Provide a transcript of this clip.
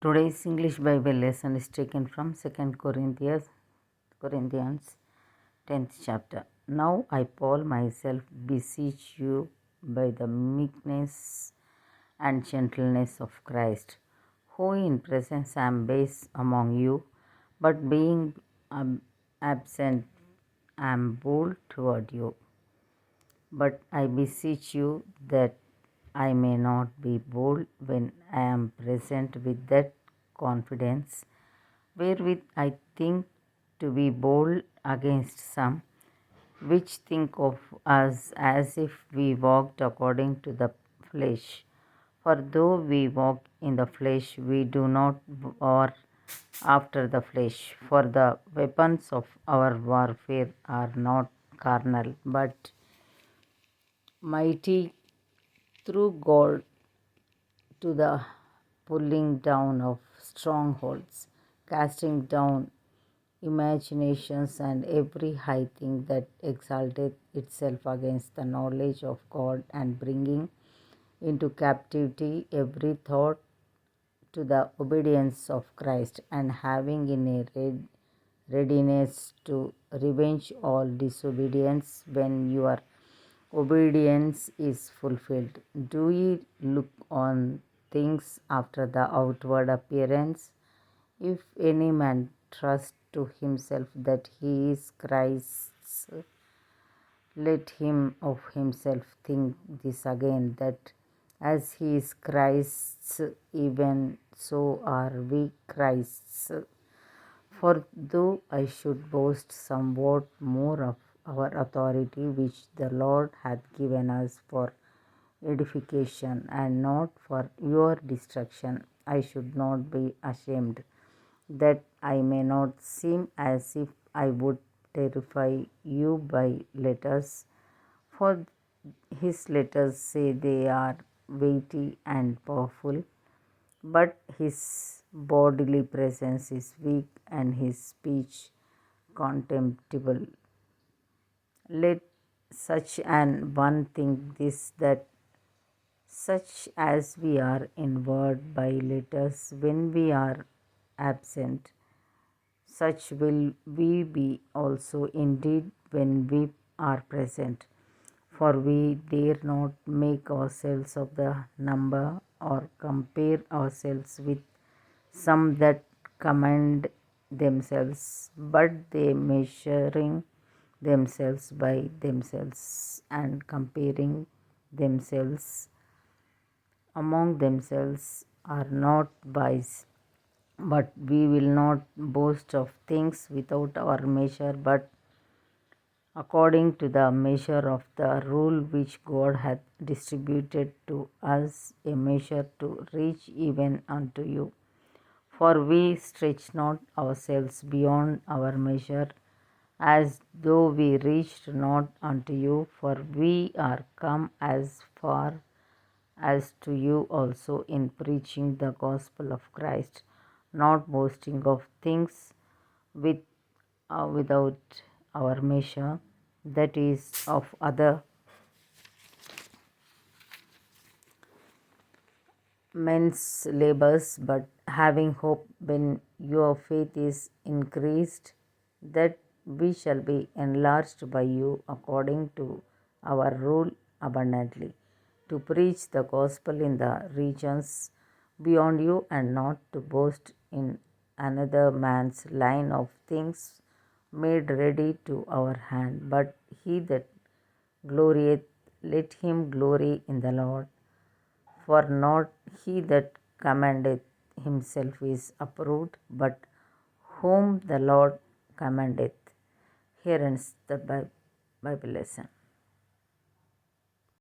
Today's English Bible lesson is taken from 2 Corinthians 10th chapter. Now I, Paul, myself beseech you by the meekness and gentleness of Christ, who in presence am base among you, but being absent am bold toward you. But I beseech you that I may not be bold when I am present with that confidence wherewith I think to be bold against some, which think of us as if we walked according to the flesh. For though we walk in the flesh, we do not war after the flesh. For the weapons of our warfare are not carnal, but mighty through God to the pulling down of strongholds, casting down imaginations and every high thing that exalteth itself against the knowledge of God, and bringing into captivity every thought to the obedience of Christ, and having in a readiness to revenge all disobedience when your obedience is fulfilled. Do ye look on things after the outward appearance? If any man trust to himself that he is Christ's, let him of himself think this again, that as he is Christ's, even so are we Christ's. For though I should boast somewhat more of our authority, which the Lord hath given us for edification and not for your destruction, I should not be ashamed, that I may not seem as if I would terrify you by letters. For his letters say they are weighty and powerful, but his bodily presence is weak and his speech contemptible. Let such an one think this, that such as we are in word by letters when we are absent, such will we be also indeed when we are present. For we dare not make ourselves of the number, or compare ourselves with some that commend themselves, but they measuring themselves by themselves and comparing themselves among themselves are not wise. But we will not boast of things without our measure, but according to the measure of the rule which God hath distributed to us, a measure to reach even unto you. For we stretch not ourselves beyond our measure, as though we reached not unto you, for we are come as far as to you also in preaching the gospel of Christ, not boasting of things without our measure, that is, of other men's labors, but having hope when your faith is increased, that we shall be enlarged by you according to our rule abundantly, to preach the gospel in the regions beyond you, and not to boast in another man's line of things made ready to our hand. But he that glorieth, let him glory in the Lord. For not he that commendeth himself is approved, but whom the Lord commendeth. Here ends the Bible lesson.